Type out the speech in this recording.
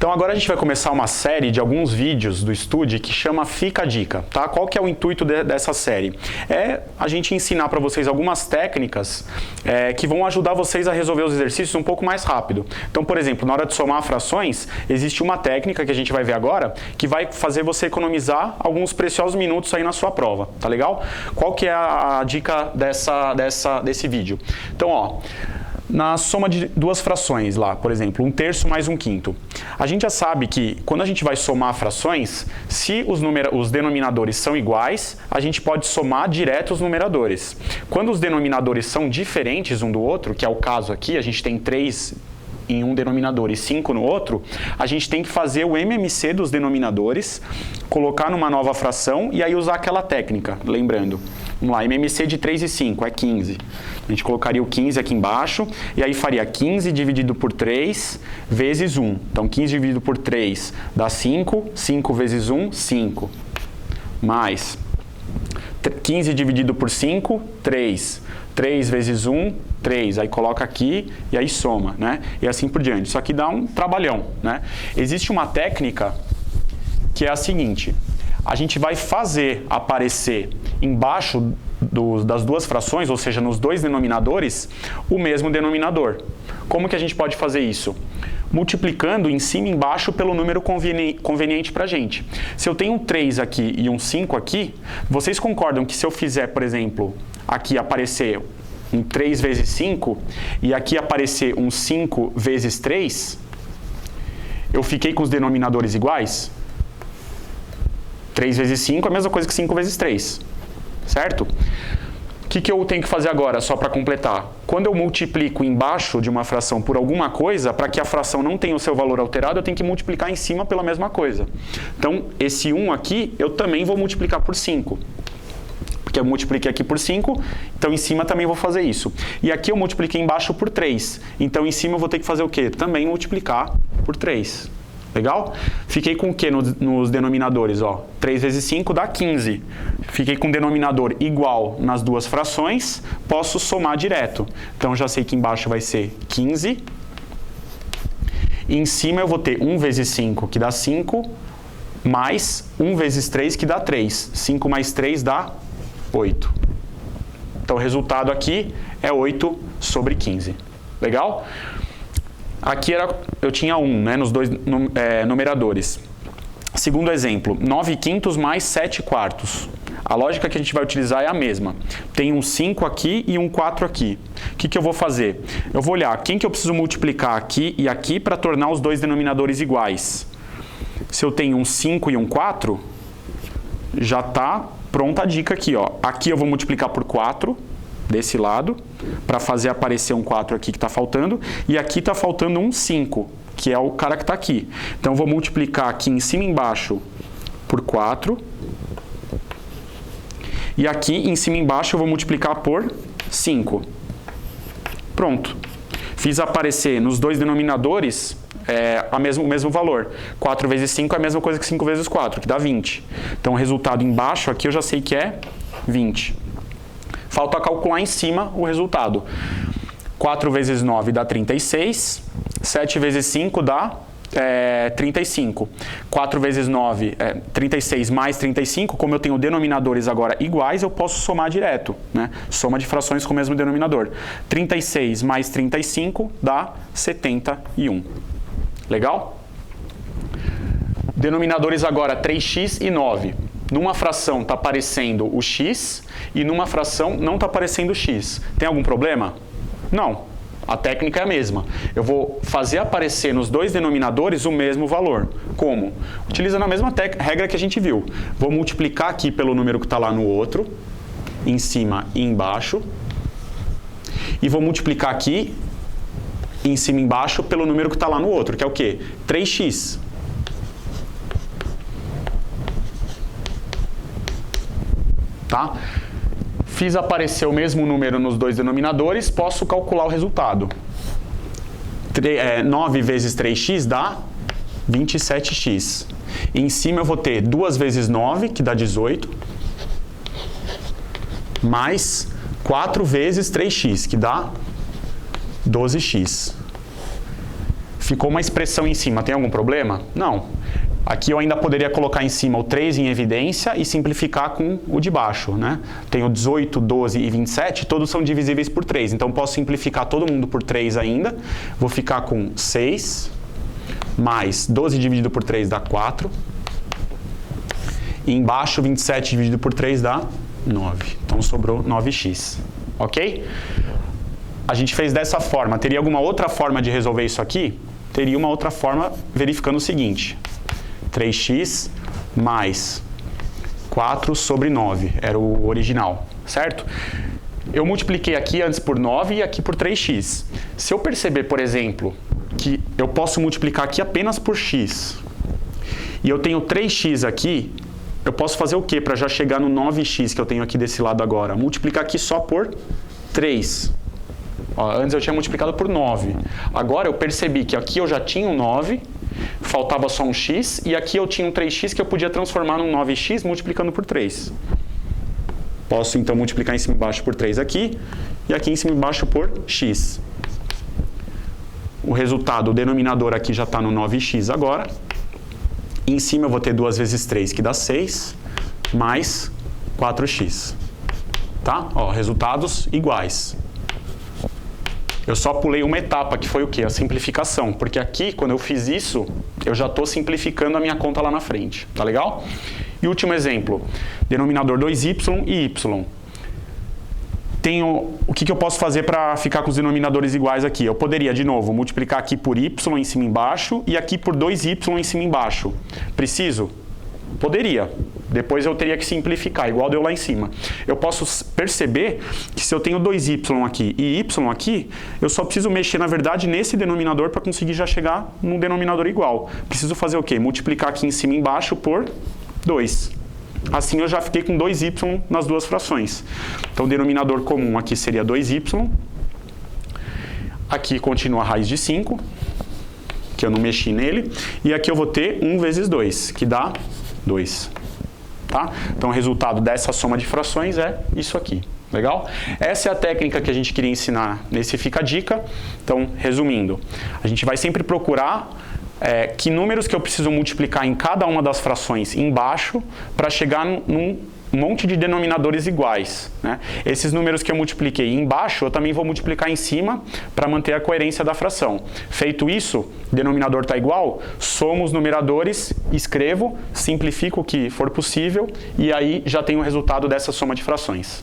Então agora a gente vai começar uma série de alguns vídeos do Estude que chama Fica a Dica, tá? Qual que é o intuito dessa série? É a gente ensinar para vocês algumas técnicas que vão ajudar vocês a resolver os exercícios um pouco mais rápido. Então, por exemplo, na hora de somar frações, existe uma técnica que a gente vai ver agora que vai fazer você economizar alguns preciosos minutos aí na sua prova, tá legal? Qual que é a dica desse vídeo? Então, ó, na soma de duas frações lá, por exemplo, 1/3 mais 1/5. A gente já sabe que quando a gente vai somar frações, se os denominadores são iguais, a gente pode somar direto os numeradores. Quando os denominadores são diferentes um do outro, que é o caso aqui, a gente tem 3 em um denominador e 5 no outro, a gente tem que fazer o MMC dos denominadores, colocar numa nova fração e aí usar aquela técnica, lembrando. Vamos lá, MMC de 3 e 5 é 15. A gente colocaria o 15 aqui embaixo, e aí faria 15 dividido por 3 vezes 1. Então, 15 dividido por 3 dá 5, 5 vezes 1, 5. Mais 15 dividido por 5, 3. 3 vezes 1, 3. Aí coloca aqui e aí soma, né? E assim por diante. Isso aqui dá um trabalhão, né? Existe uma técnica que é a seguinte. A gente vai fazer aparecer embaixo das duas frações, ou seja, nos dois denominadores, o mesmo denominador. Como que a gente pode fazer isso? Multiplicando em cima e embaixo pelo número conveniente para a gente. Se eu tenho um 3 aqui e um 5 aqui, vocês concordam que se eu fizer, por exemplo, aqui aparecer um 3 vezes 5 e aqui aparecer um 5 vezes 3, eu fiquei com os denominadores iguais? 3 vezes 5 é a mesma coisa que 5 vezes 3, certo? O que eu tenho que fazer agora, só para completar? Quando eu multiplico embaixo de uma fração por alguma coisa, para que a fração não tenha o seu valor alterado, eu tenho que multiplicar em cima pela mesma coisa. Então, esse 1 aqui, eu também vou multiplicar por 5. Porque eu multipliquei aqui por 5, então em cima também vou fazer isso. E aqui eu multipliquei embaixo por 3. Então, em cima eu vou ter que fazer o quê? Também multiplicar por 3. Legal? Fiquei com o que nos denominadores? Ó, 3 vezes 5 dá 15. Fiquei com o denominador igual nas duas frações, posso somar direto. Então, já sei que embaixo vai ser 15. E em cima eu vou ter 1 vezes 5, que dá 5, mais 1 vezes 3, que dá 3. 5 mais 3 dá 8. Então, o resultado aqui é 8 sobre 15. Legal? Aqui eu tinha 1, né, nos dois numeradores. Segundo exemplo, 9/5 mais 7/4. A lógica que a gente vai utilizar é a mesma. Tem um 5 aqui e um 4 aqui. O que eu vou fazer? Eu vou olhar quem que eu preciso multiplicar aqui e aqui para tornar os dois denominadores iguais. Se eu tenho um 5 e um 4, já está pronta a dica aqui. Ó. Aqui eu vou multiplicar por 4. Desse lado, para fazer aparecer um 4 aqui que está faltando, e aqui está faltando um 5, que é o cara que está aqui. Então, eu vou multiplicar aqui em cima e embaixo por 4, e aqui em cima e embaixo eu vou multiplicar por 5. Pronto. Fiz aparecer nos dois denominadores o mesmo valor. 4 vezes 5 é a mesma coisa que 5 vezes 4, que dá 20. Então, o resultado embaixo aqui eu já sei que é 20. Falta calcular em cima o resultado. 4 vezes 9 dá 36. 7 vezes 5 dá 35. 4 vezes 9 é 36 mais 35. Como eu tenho denominadores agora iguais, eu posso somar direto, né? Soma de frações com o mesmo denominador. 36 mais 35 dá 71. Legal? Denominadores agora 3x e 9. Numa fração está aparecendo o x e numa fração não está aparecendo o x. Tem algum problema? Não. A técnica é a mesma. Eu vou fazer aparecer nos dois denominadores o mesmo valor. Como? Utilizando a mesma regra que a gente viu. Vou multiplicar aqui pelo número que está lá no outro, em cima e embaixo. E vou multiplicar aqui, em cima e embaixo, pelo número que está lá no outro, que é o quê? 3x. Tá? Fiz aparecer o mesmo número nos dois denominadores, posso calcular o resultado. 9 vezes 3x dá 27x. E em cima eu vou ter 2 vezes 9, que dá 18, mais 4 vezes 3x, que dá 12x. ficou uma expressão em cima. Tem algum problema? Não. Aqui eu ainda poderia colocar em cima o 3 em evidência e simplificar com o de baixo, né? Tenho 18, 12 e 27, todos são divisíveis por 3. Então, posso simplificar todo mundo por 3 ainda. Vou ficar com 6, mais 12 dividido por 3 dá 4. E embaixo, 27 dividido por 3 dá 9. Então, sobrou 9x. Ok? A gente fez dessa forma. Teria alguma outra forma de resolver isso aqui? Teria uma outra forma verificando o seguinte. 3x mais 4 sobre 9, era o original, certo? Eu multipliquei aqui antes por 9 e aqui por 3x. Se eu perceber, por exemplo, que eu posso multiplicar aqui apenas por x, e eu tenho 3x aqui, eu posso fazer o quê para já chegar no 9x que eu tenho aqui desse lado agora? Multiplicar aqui só por 3. Ó, antes eu tinha multiplicado por 9. Agora eu percebi que aqui eu já tinha um 9, faltava só um x, e aqui eu tinha um 3x que eu podia transformar num 9x multiplicando por 3. Posso então multiplicar em cima e embaixo por 3 aqui, e aqui em cima e embaixo por x. O resultado, o denominador aqui já está no 9x agora. E em cima eu vou ter 2 vezes 3, que dá 6, mais 4x. Tá? Ó, resultados iguais. Eu só pulei uma etapa, que foi o quê? A simplificação. Porque aqui, quando eu fiz isso, eu já estou simplificando a minha conta lá na frente. Tá legal? E último exemplo. Denominador 2y e y. O que eu posso fazer para ficar com os denominadores iguais aqui? Eu poderia, de novo, multiplicar aqui por y em cima e embaixo e aqui por 2y em cima e embaixo. Preciso? Poderia. Depois eu teria que simplificar, igual deu lá em cima. Eu posso perceber que se eu tenho 2y aqui e y aqui, eu só preciso mexer, na verdade, nesse denominador para conseguir já chegar num denominador igual. Preciso fazer o quê? Multiplicar aqui em cima e embaixo por 2. Assim eu já fiquei com 2y nas duas frações. Então o denominador comum aqui seria 2y. Aqui continua a raiz de 5, que eu não mexi nele. E aqui eu vou ter 1 vezes 2, que dá 2. Tá? Então o resultado dessa soma de frações é isso aqui. Legal? Essa é a técnica que a gente queria ensinar nesse Fica a Dica. Então, resumindo, a gente vai sempre procurar que números que eu preciso multiplicar em cada uma das frações embaixo para chegar num monte de denominadores iguais, né? Esses números que eu multipliquei embaixo, eu também vou multiplicar em cima para manter a coerência da fração. Feito isso, o denominador está igual, somo os numeradores, escrevo, simplifico o que for possível e aí já tenho o resultado dessa soma de frações.